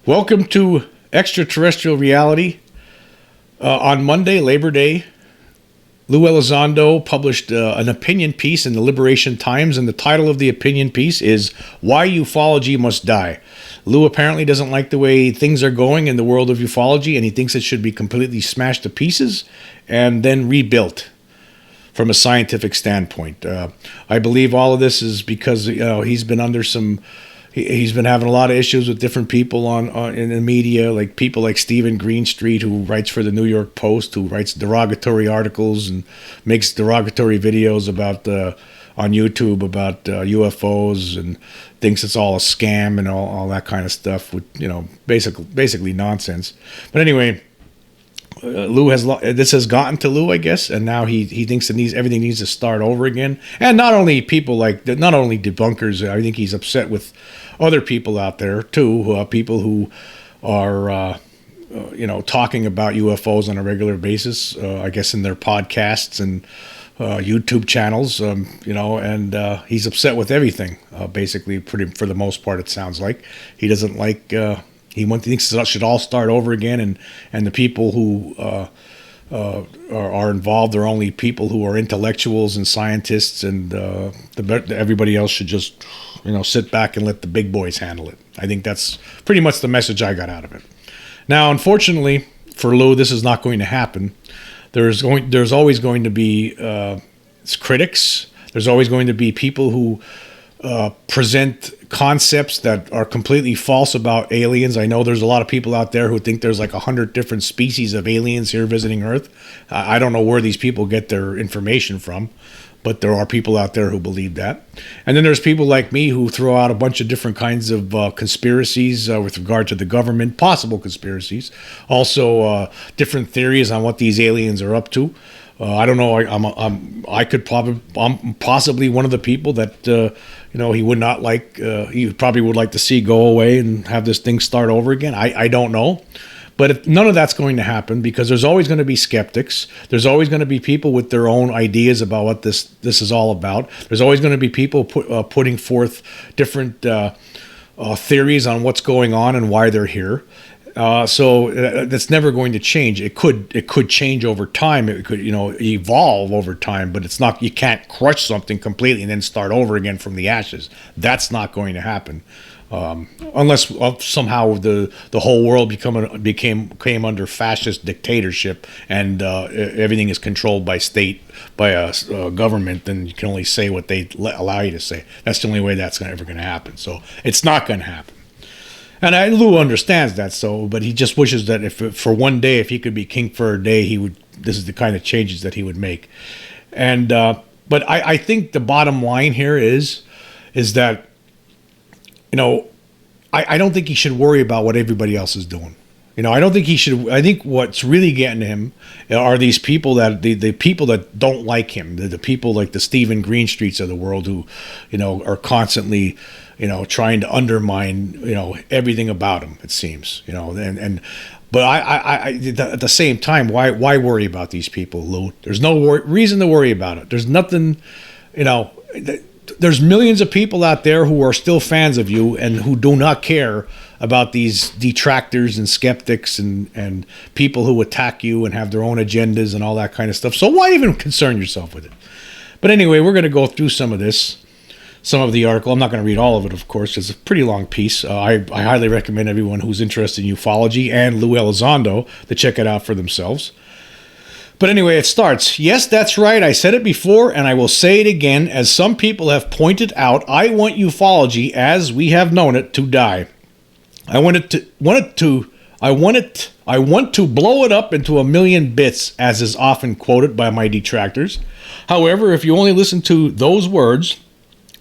Welcome to Extraterrestrial Reality. On Monday, Labor Day, Lou Elizondo published an opinion piece in the Liberation Times, and the title of the opinion piece is Why Ufology Must Die. Lou apparently doesn't like the way things are going in the world of ufology, and he thinks it should be completely smashed to pieces and then rebuilt from a scientific standpoint. I believe all of this is because he's been under some... He's been having a lot of issues with different people in the media, like people like Stephen Greenstreet, who writes for the New York Post, who writes derogatory articles and makes derogatory videos about on YouTube about UFOs and thinks it's all a scam and all that kind of stuff, with basically nonsense. But anyway, this has gotten to Lou, I guess, and now he thinks everything needs to start over again. And not only debunkers, I think he's upset with other people out there too, people who are talking about UFOs on a regular basis, I guess in their podcasts and YouTube channels, and he's upset with everything, basically, for the most part. It sounds like he doesn't like. He thinks it should all start over again, and the people who are involved are only people who are intellectuals and scientists, and everybody else should just sit back and let the big boys handle it. I think that's pretty much the message I got out of it. Now, unfortunately for Lou, this is not going to happen. There's always going to be critics. There's always going to be people who present concepts that are completely false about aliens. I know there's a lot of people out there who think there's like 100 different species of aliens here visiting Earth. I don't know where these people get their information from, but there are people out there who believe that. And then there's people like me who throw out a bunch of different kinds of conspiracies with regard to the government, possible conspiracies, also different theories on what these aliens are up to. I don't know. I'm possibly one of the people that he would not like. He probably would like to see go away and have this thing start over again. I don't know, but none of that's going to happen because there's always going to be skeptics. There's always going to be people with their own ideas about what this is all about. There's always going to be people putting forth different theories on what's going on and why they're here. So that's never going to change. It could change over time. It could, evolve over time, but it's not, you can't crush something completely and then start over again from the ashes. That's not going to happen. Unless somehow the whole world came under fascist dictatorship and everything is controlled by a government, then you can only say what they allow you to say. That's the only way that's ever going to happen. So it's not going to happen. And Lou understands that, but he just wishes that for one day, if he could be king for a day, this is the kind of changes that he would make. And but I think the bottom line here is that I don't think he should worry about what everybody else is doing. I don't think he should. I think what's really getting to him are these people that the people that don't like him, the people like the Stephen Greenstreets of the world who, are constantly, trying to undermine, everything about him. It seems, but I at the same time, why worry about these people, Lou? There's no reason to worry about it. There's nothing, There's millions of people out there who are still fans of you and who do not care about these detractors and skeptics and people who attack you and have their own agendas and all that kind of stuff. So why even concern yourself with it? But anyway, we're going to go through some of the article. I'm not going to read all of it, of course. It's a pretty long piece. I highly recommend everyone who's interested in ufology and Lou Elizondo to check it out for themselves. But anyway, it starts. Yes, that's right. I said it before, and I will say it again. As some people have pointed out, I want ufology, as we have known it, to die. I want to blow it up into a million bits, as is often quoted by my detractors. However, if you only listen to those words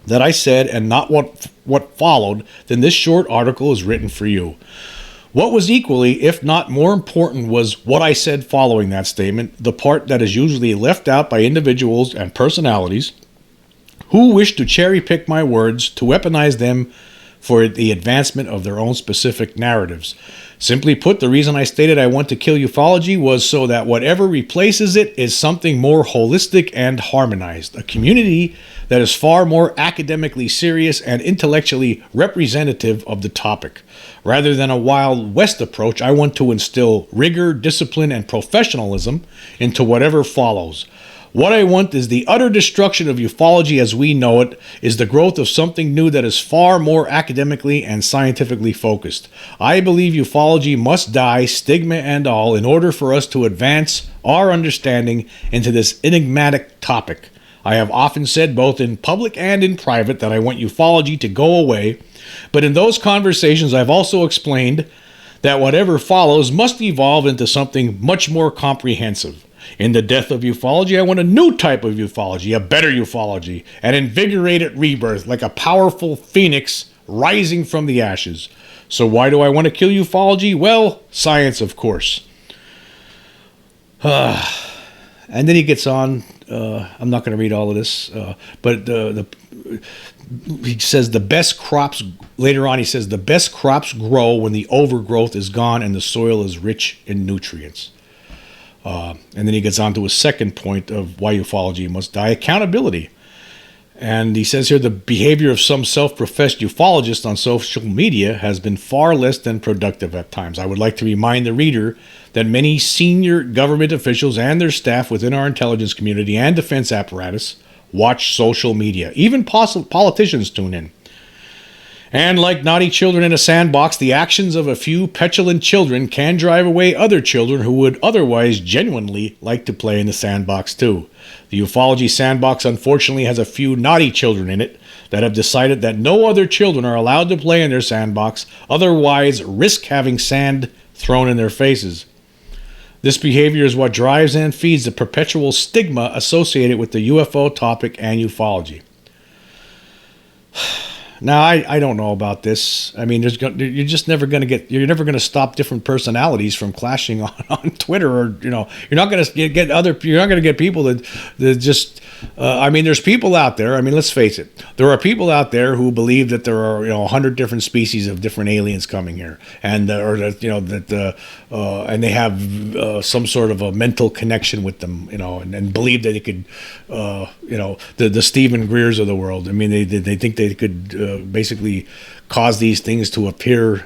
that I said and not what followed, then this short article is written for you. What was equally, if not more important, was what I said following that statement, the part that is usually left out by individuals and personalities who wish to cherry-pick my words to weaponize them for the advancement of their own specific narratives. Simply put, the reason I stated I want to kill ufology was so that whatever replaces it is something more holistic and harmonized, a community that is far more academically serious and intellectually representative of the topic. Rather than a Wild West approach, I want to instill rigor, discipline, and professionalism into whatever follows. What I want is the utter destruction of ufology as we know it, is the growth of something new that is far more academically and scientifically focused. I believe ufology must die, stigma and all, in order for us to advance our understanding into this enigmatic topic. I have often said, both in public and in private, that I want ufology to go away, but in those conversations I've also explained that whatever follows must evolve into something much more comprehensive. In the death of ufology, I want a new type of ufology, a better ufology, an invigorated rebirth, like a powerful phoenix rising from the ashes. So why do I want to kill ufology? Well, science, of course. And then he gets on. I'm not going to read all of this, but he says the best crops, later on he says, the best crops grow when the overgrowth is gone and the soil is rich in nutrients. And then he gets on to a second point of why ufology must die, accountability. And he says here, the behavior of some self-professed ufologists on social media has been far less than productive at times. I would like to remind the reader that many senior government officials and their staff within our intelligence community and defense apparatus watch social media. Even politicians tune in. And like naughty children in a sandbox, the actions of a few petulant children can drive away other children who would otherwise genuinely like to play in the sandbox too. The ufology sandbox unfortunately has a few naughty children in it that have decided that no other children are allowed to play in their sandbox, otherwise risk having sand thrown in their faces. This behavior is what drives and feeds the perpetual stigma associated with the UFO topic and ufology. Now, I don't know about this. I mean, you're just never going to you're never going to stop different personalities from clashing on Twitter, or you're not going to get people that just. I mean, there's people out there. I mean, let's face it. There are people out there who believe that there are 100 different species of different aliens coming here, and and they have some sort of a mental connection with them, and believe that they could, the Stephen Greers of the world. I mean, they think they could basically cause these things to appear,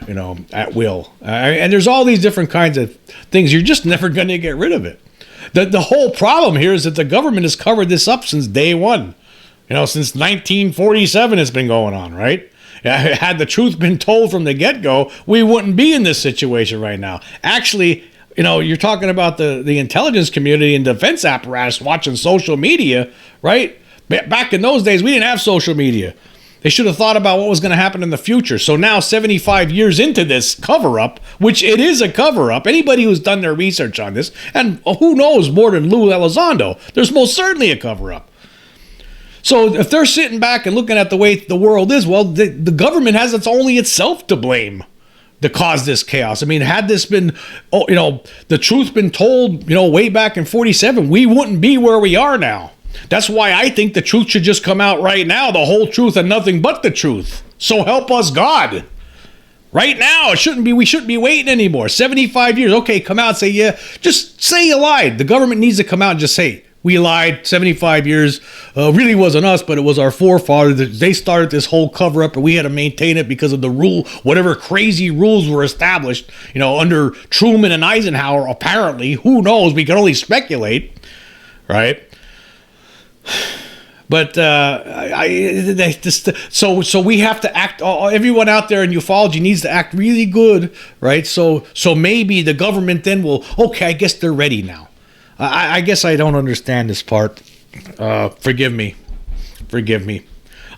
at will. And there's all these different kinds of things. You're just never going to get rid of it. The whole problem here is that the government has covered this up since day one. Since 1947 it's been going on, right? Had the truth been told from the get-go, we wouldn't be in this situation right now. Actually, you're talking about the intelligence community and defense apparatus watching social media, right? Back in those days, we didn't have social media. They should have thought about what was going to happen in the future. So now, 75 years into this cover-up, which it is a cover-up, anybody who's done their research on this, and who knows more than Lou Elizondo, there's most certainly a cover-up. So if they're sitting back and looking at the way the world is, well, the government has only itself to blame to cause this chaos. I mean, had this been, the truth been told, way back in 47, we wouldn't be where we are now. That's why I think the truth should just come out right now, the whole truth and nothing but the truth. So help us God. Right now, we shouldn't be waiting anymore. 75 years, okay, come out and say, yeah, just say you lied. The government needs to come out and just say, we lied, 75 years, really wasn't us, but it was our forefathers. They started this whole cover-up, and we had to maintain it because of the rule, whatever crazy rules were established, under Truman and Eisenhower, apparently. Who knows? We can only speculate, right? But so we have to act. Everyone out there in ufology needs to act really good, right? So maybe the government then will. Okay, I guess they're ready now. I guess I don't understand this part. Forgive me.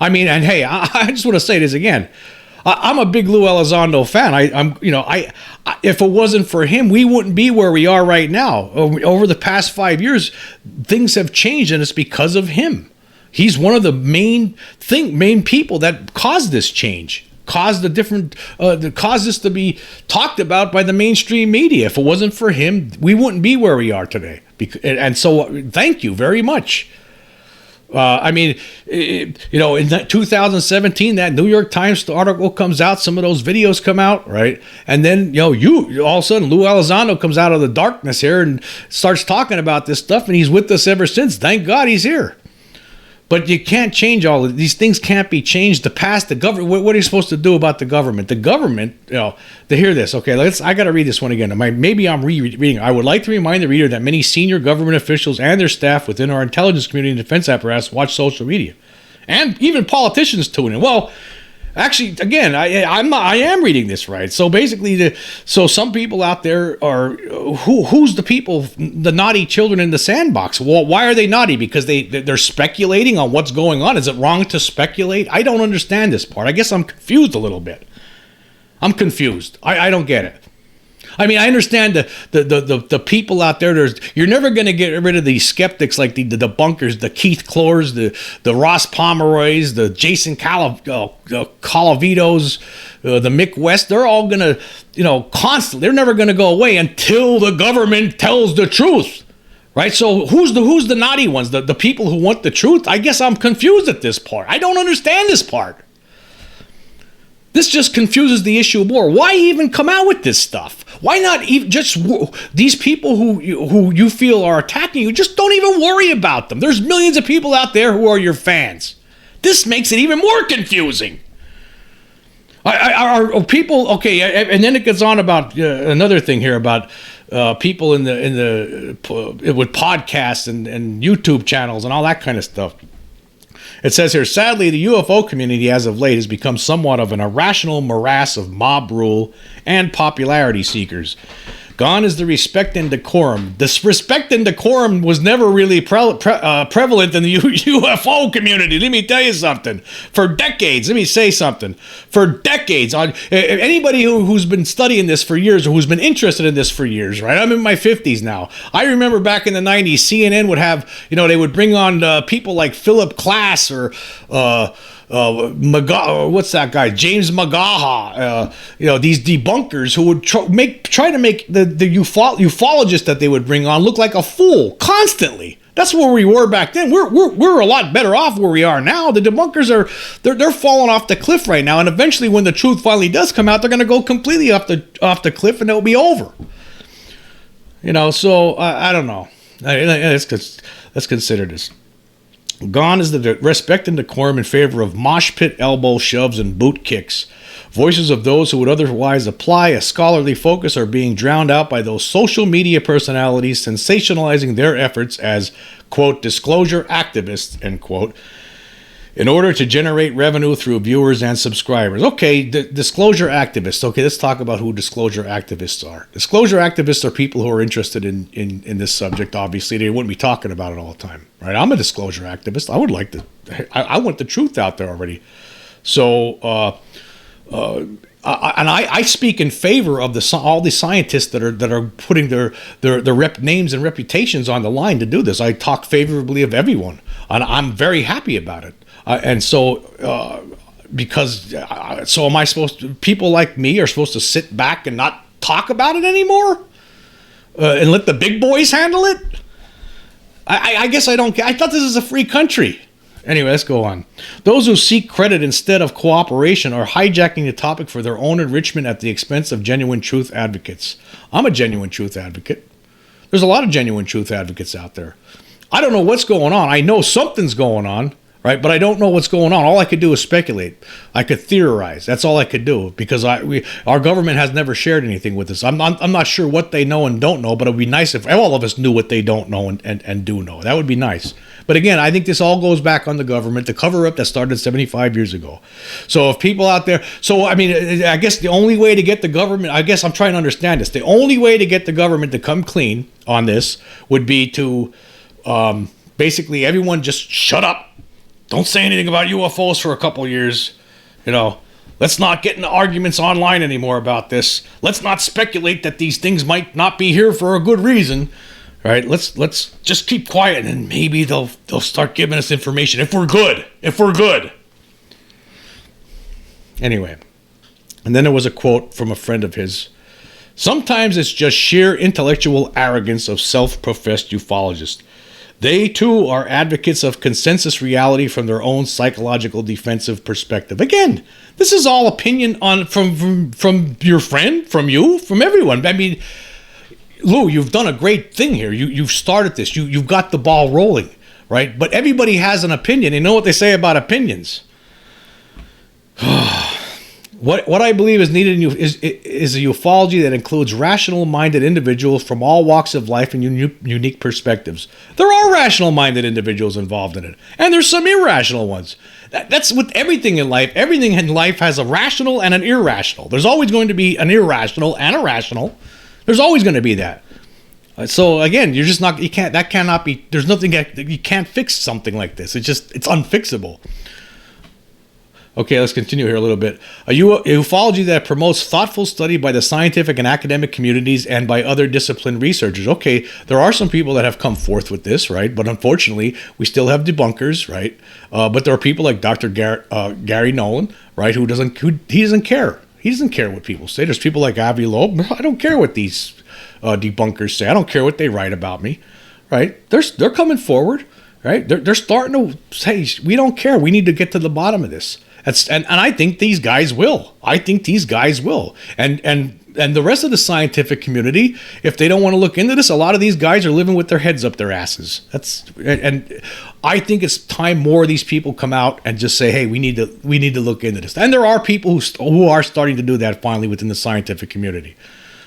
I mean, and hey, I just want to say this again. I'm a big Lou Elizondo fan. If it wasn't for him, we wouldn't be where we are right now. Over the past 5 years, things have changed, and it's because of him. He's one of the main people that caused this change, caused this to be talked about by the mainstream media. If it wasn't for him, we wouldn't be where we are today. And so, thank you very much. I mean, in 2017, that New York Times article comes out. Some of those videos come out, right? And then, all of a sudden, Lou Elizondo comes out of the darkness here and starts talking about this stuff, and he's with us ever since. Thank God he's here. But you can't change all of these things. Can't be changed. The past, the government. What are you supposed to do about the government? The government, to hear this. Okay, I got to read this one again. Maybe I'm rereading. I would like to remind the reader that many senior government officials and their staff within our intelligence community and defense apparatus watch social media, and even politicians tune in. Well, actually, again, I am reading this right. So basically, so some people out there are who's the people, the naughty children in the sandbox. Well, why are they naughty? Because they're speculating on what's going on. Is it wrong to speculate? I don't understand this part. I guess I'm confused a little bit. I'm confused. I don't get it. I mean, I understand the people out there. You're never going to get rid of these skeptics like the debunkers, the Keith Clores, the Ross Pomeroys, the Jason Calavitos, the Mick West. They're all going to, constantly. They're never going to go away until the government tells the truth, right? So who's the naughty ones? The people who want the truth? I guess I'm confused at this part. I don't understand this part. This just confuses the issue more. Why even come out with this stuff? Why not even just these people who you feel are attacking you? Just don't even worry about them. There's millions of people out there who are your fans. This makes it even more confusing. Are people okay? And then it gets on about another thing here about people in the with podcasts and YouTube channels and all that kind of stuff. It says here, sadly, the UFO community as of late has become somewhat of an irrational morass of mob rule and popularity seekers. Gone is the respect and decorum. This respect and decorum was never really prevalent in the UFO community. Let me tell you something. For decades, let me say something. For decades, anybody who's been studying this for years or who's been interested in this for years, right? I'm in my 50s now. I remember back in the 90s, CNN would have, they would bring on people like Philip Klass or what's that guy? James Magaha. These debunkers who would try to make the ufologist that they would bring on look like a fool constantly. That's where we were back then. We're a lot better off where we are now. The debunkers they're falling off the cliff right now, and eventually, when the truth finally does come out, they're going to go completely off the cliff, and it'll be over. So I don't know. Let's consider this. Gone is the respect and decorum in favor of mosh pit elbow shoves and boot kicks. Voices of those who would otherwise apply a scholarly focus are being drowned out by those social media personalities sensationalizing their efforts as, quote, disclosure activists, end quote, in order to generate revenue through viewers and subscribers. Okay, disclosure activists. Okay, let's talk about who disclosure activists are. Disclosure activists are people who are interested in this subject. Obviously, they wouldn't be talking about it all the time, right? I'm a disclosure activist. I would like to. I want the truth out there already. So, I speak in favor of all the scientists that are putting their names and reputations on the line to do this. I talk favorably of everyone, and I'm very happy about it. So am I supposed to? People like me are supposed to sit back and not talk about it anymore, and let the big boys handle it? I guess I don't. I thought this is a free country. Anyway, let's go on. Those who seek credit instead of cooperation are hijacking the topic for their own enrichment at the expense of genuine truth advocates. I'm a genuine truth advocate. There's a lot of genuine truth advocates out there. I don't know what's going on. I know something's going on, right? But I don't know what's going on. All I could do is speculate. I could theorize. That's all I could do, because our government has never shared anything with us. I'm not sure what they know and don't know, but it would be nice if all of us knew what they don't know and do know. That would be nice. But again, I think this all goes back on the government, the cover-up that started 75 years ago. So if people out there... So, I mean, I guess the only way to get the government... I guess I'm trying to understand this. The only way to get the government to come clean on this would be to basically everyone just shut up. Don't say anything about UFOs for a couple years. Let's not get into arguments online anymore about this. Let's not speculate that these things might not be here for a good reason. All right, let's just keep quiet, and maybe they'll start giving us information if we're good. Anyway, and then there was a quote from a friend of his. Sometimes it's just sheer intellectual arrogance of self-professed ufologists. They too are advocates of consensus reality from their own psychological defensive perspective. Again, this is all opinion on from your friend, from you, from everyone. I mean, Lou, you've done a great thing here. You've started this. You've got the ball rolling, right? But everybody has an opinion. You know what they say about opinions. What I believe is needed is a ufology that includes rational-minded individuals from all walks of life and unique perspectives. There are rational-minded individuals involved in it, and there's some irrational ones. That's with everything in life. Everything in life has a rational and an irrational. There's always going to be an irrational and a rational. There's always going to be that. So again, you're just not. You can't. That cannot be. There's nothing. You can't fix something like this. It's unfixable. Okay, let's continue here a little bit. A ufology that promotes thoughtful study by the scientific and academic communities and by other disciplined researchers. Okay, there are some people that have come forth with this, right? But unfortunately, we still have debunkers, right? But there are people like Dr. Gary Nolan, right? He doesn't care. He doesn't care what people say. There's people like Avi Loeb. I don't care what these debunkers say. I don't care what they write about me, right? They're coming forward, right? They're starting to say, we don't care. We need to get to the bottom of this. And I think these guys will. And the rest of the scientific community, if they don't want to look into this, a lot of these guys are living with their heads up their asses. And I think it's time more of these people come out and just say, hey, we need to look into this. And there are people who are starting to do that finally within the scientific community.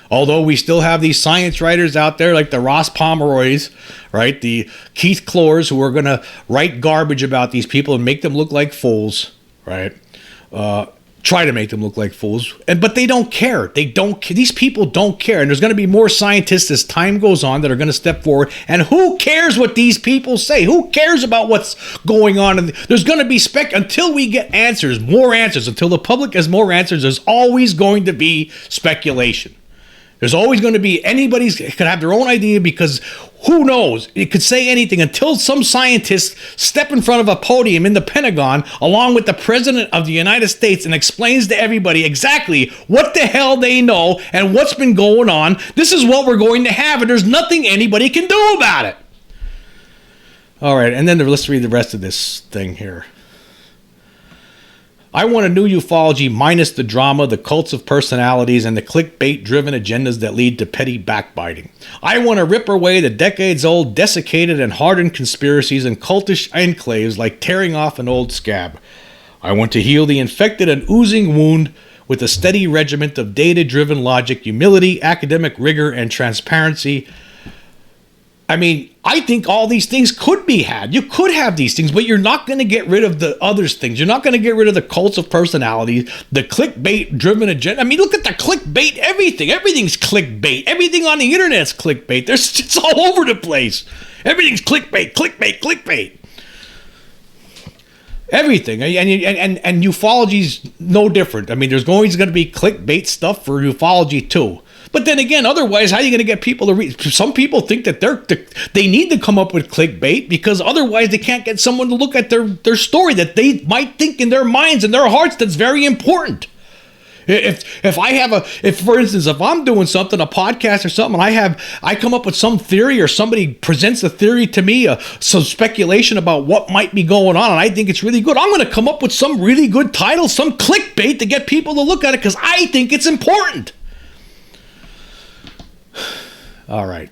Although we still have these science writers out there like the Ross Pomeroys, right? The Keith Clores, who are going to write garbage about these people and make them look like fools. Right, try to make them look like fools, but they don't care. These people don't care, and there's going to be more scientists as time goes on that are going to step forward. And who cares what these people say? Who cares about what's going on? And there's going to be until we get answers, more answers. Until the public has more answers, there's always going to be speculation. There's always going to be anybody could have their own idea because who knows? It could say anything until some scientists step in front of a podium in the Pentagon along with the President of the United States and explains to everybody exactly what the hell they know and what's been going on. This is what we're going to have, and there's nothing anybody can do about it. All right, and then let's read the rest of this thing here. I want a new ufology minus the drama, the cults of personalities, and the clickbait-driven agendas that lead to petty backbiting. I want to rip away the decades-old, desiccated, and hardened conspiracies and cultish enclaves like tearing off an old scab. I want to heal the infected and oozing wound with a steady regiment of data-driven logic, humility, academic rigor, and transparency. I mean, I think all these things could be had. You could have these things, but you're not going to get rid of the other things. You're not going to get rid of the cults of personality, the clickbait-driven agenda. I mean, look at the clickbait, everything. Everything's clickbait. Everything on the internet's clickbait. It's all over the place. Everything's clickbait. Everything. And ufology's no different. I mean, there's always going to be clickbait stuff for ufology too. But then again, otherwise, how are you going to get people to read? Some people think that they need to come up with clickbait because otherwise they can't get someone to look at their story that they might think in their minds and their hearts that's very important. If for instance, if I'm doing something, a podcast or something, and I come up with some theory or somebody presents a theory to me, some speculation about what might be going on, and I think it's really good, I'm going to come up with some really good title, some clickbait to get people to look at it because I think it's important. All right.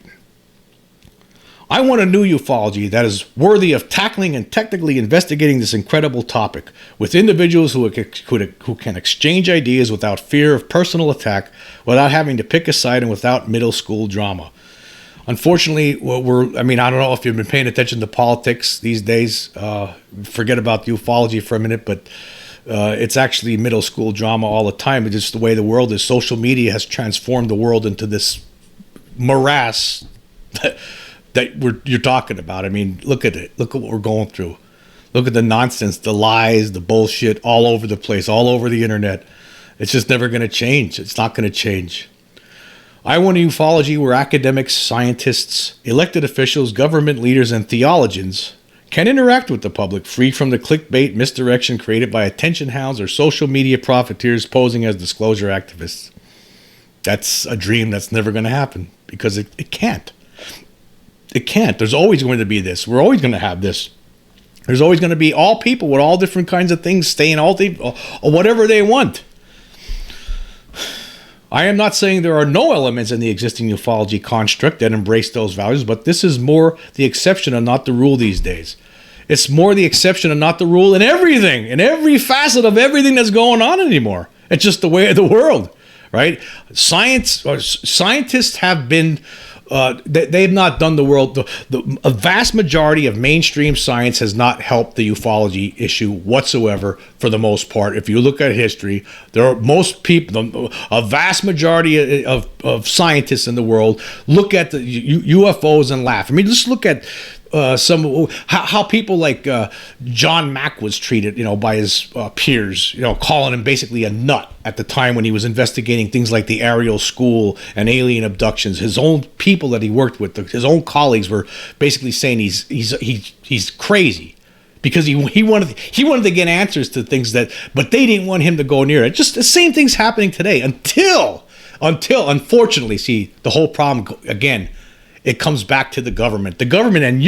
I want a new ufology that is worthy of tackling and technically investigating this incredible topic with individuals who can exchange ideas without fear of personal attack, without having to pick a side, and without middle school drama. Unfortunately, I don't know if you've been paying attention to politics these days. Forget about the ufology for a minute, but it's actually middle school drama all the time. It's just the way the world is. Social media has transformed the world into this morass that you're talking about. I mean, look at it. Look at what we're going through. Look at the nonsense, the lies, the bullshit all over the place, all over the internet. It's just never going to change. It's not going to change. I want a ufology where academics, scientists, elected officials, government leaders, and theologians can interact with the public free from the clickbait misdirection created by attention hounds or social media profiteers posing as disclosure activists. That's a dream that's never going to happen because it can't. It can't. There's always going to be this. We're always going to have this. There's always going to be all people with all different kinds of things saying or whatever they want. I am not saying there are no elements in the existing ufology construct that embrace those values, but this is more the exception and not the rule these days. It's more the exception and not the rule in everything, in every facet of everything that's going on anymore. It's just the way of the world, right? Scientists have been... they've not done the world. A vast majority of mainstream science has not helped the ufology issue whatsoever, for the most part. If you look at history, there are most people, a vast majority of scientists in the world look at the UFOs and laugh. I mean, just look at how people like John Mack was treated, by his peers, calling him basically a nut at the time when he was investigating things like the Ariel School and alien abductions. His own people that he worked with, his own colleagues, were basically saying he's crazy because he wanted to get answers to things but they didn't want him to go near it. Just the same thing's happening today until unfortunately, see, the whole problem again. It comes back to the government. The government, and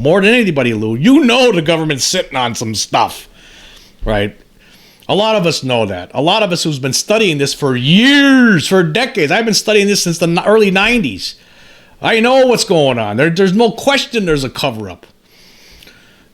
more than anybody, Lou, the government's sitting on some stuff, right? A lot of us know that. A lot of us who's been studying this for years, for decades. I've been studying this since the early 90s. I know what's going on. There's no question there's a cover-up.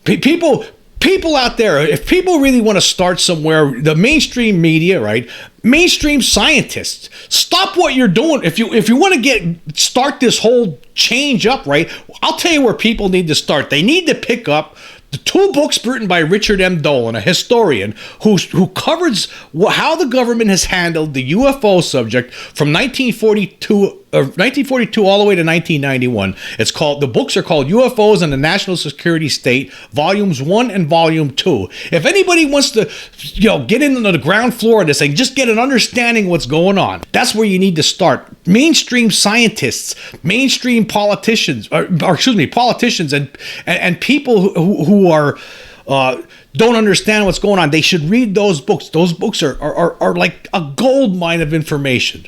People out there, if people really want to start somewhere, the mainstream media, right? Mainstream scientists, stop what you're doing. If you want to start this whole change up, right? I'll tell you where people need to start. They need to pick up the two books written by Richard M. Dolan, a historian who covers how the government has handled the UFO subject from 1942 all the way to 1991. The books are called UFOs and the National Security State, Volumes 1 and Volume 2. If anybody wants to, get into the ground floor of this and just get an understanding of what's going on, that's where you need to start. Mainstream scientists, mainstream politicians, politicians and people who are don't understand what's going on, they should read those books. Those books are like a gold mine of information,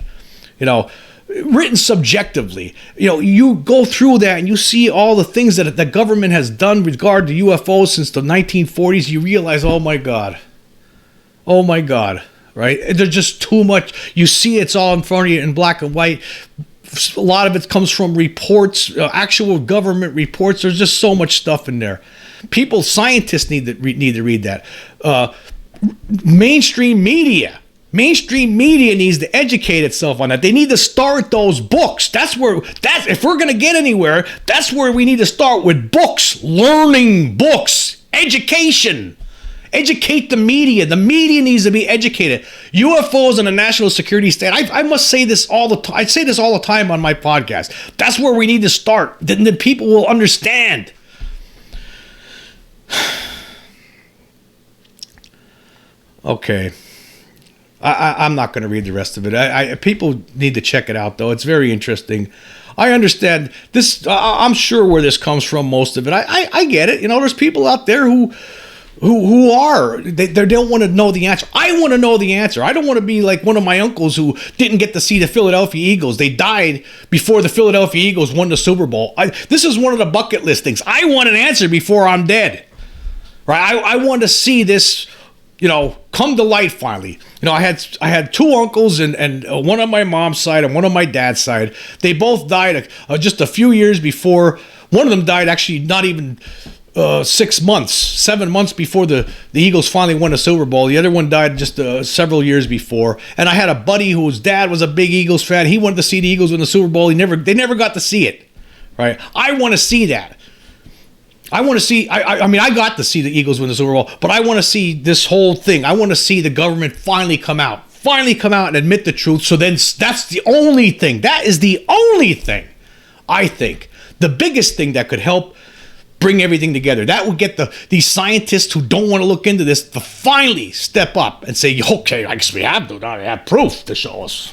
written subjectively. You go through that and you see all the things that the government has done with regard to UFOs since the 1940s. You realize, oh my God, right? There's just too much. You see it's all in front of you in black and white. A lot of it comes from reports, actual government reports. There's just so much stuff in there. Scientists need to read that. Mainstream media needs to educate itself on that. They need to start those books. If we're going to get anywhere, that's where we need to start, with books, learning books, education. Educate the media. The media needs to be educated. UFOs and the national security state. I must say this all the time. I say this all the time on my podcast. That's where we need to start. Then the people will understand. Okay. I'm not going to read the rest of it. People need to check it out, though. It's very interesting. I understand this. I'm sure where this comes from, most of it. I get it. There's people out there who they don't want to know the answer. I want to know the answer. I don't want to be like one of my uncles who didn't get to see the Philadelphia Eagles. They died before the Philadelphia Eagles won the Super Bowl. This is one of the bucket list things. I want an answer before I'm dead. Right? I want to see this, come to light finally. I had two uncles and one on my mom's side and one on my dad's side. They both died just a few years before. One of them died actually not even 7 months before the Eagles finally won the Super Bowl. The other one died just several years before. And I had a buddy whose dad was a big Eagles fan. He wanted to see the Eagles win the Super Bowl. They never got to see it. Right? I want to see that. I want to see, I got to see the Eagles win the Super Bowl, but I want to see this whole thing. I want to see the government finally come out and admit the truth. So then that's the only thing. That is the only thing, I think, the biggest thing that could help bring everything together. That would get these scientists who don't want to look into this to finally step up and say, okay, I guess we have proof to show us.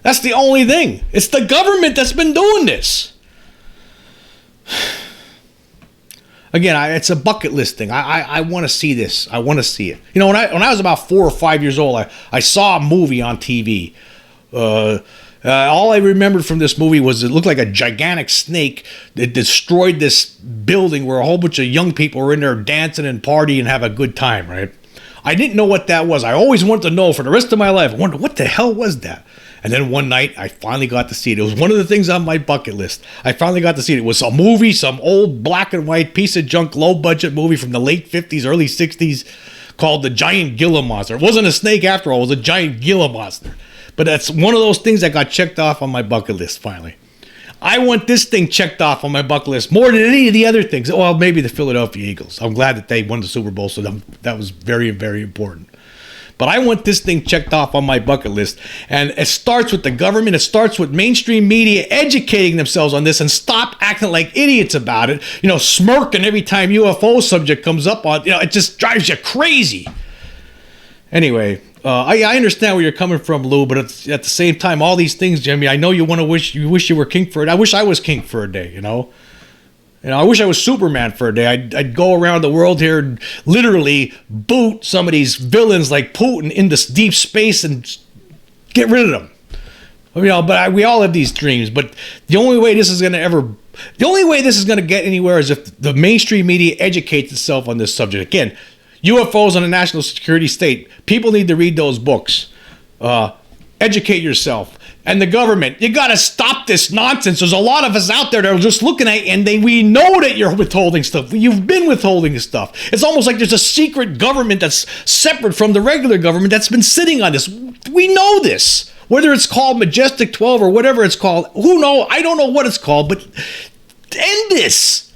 That's the only thing. It's the government that's been doing this. Again, it's a bucket list thing. I want to see this. I want to see it. When I was about 4 or 5 years old, I saw a movie on TV. All I remembered from this movie was it looked like a gigantic snake that destroyed this building where a whole bunch of young people were in there dancing and partying and have a good time, right? I didn't know what that was. I always wanted to know for the rest of my life. I wondered, what the hell was that? And then one night, I finally got to see it. It was one of the things on my bucket list. I finally got to see it. It was a movie, some old black and white piece of junk, low-budget movie from the late 50s, early 60s called The Giant Gila Monster. It wasn't a snake after all. It was a giant Gila monster. But that's one of those things that got checked off on my bucket list finally. I want this thing checked off on my bucket list more than any of the other things. Well, maybe the Philadelphia Eagles. I'm glad that they won the Super Bowl, so that was very, very important. But I want this thing checked off on my bucket list. And it starts with the government. It starts with mainstream media educating themselves on this and stop acting like idiots about it. You know, smirking every time UFO subject comes up on, you know, it just drives you crazy. Anyway, I understand where you're coming from, Lou, but at the same time, all these things, Jimmy, I know you wish you were king for it. I wish I was king for a day, you know. I wish I was Superman for a day. I'd go around the world here and literally boot some of these villains like Putin into deep space and get rid of them. You know, but we all have these dreams. But the only way this is going to get anywhere is if the mainstream media educates itself on this subject. Again, UFOs on a national security state. People need to read those books. Educate yourself. And the government, you got to stop this nonsense. There's a lot of us out there that are just looking at you, and we know that you're withholding stuff. You've been withholding stuff. It's almost like there's a secret government that's separate from the regular government that's been sitting on this. We know this. Whether it's called Majestic 12 or whatever it's called, who knows? I don't know what it's called, but end this.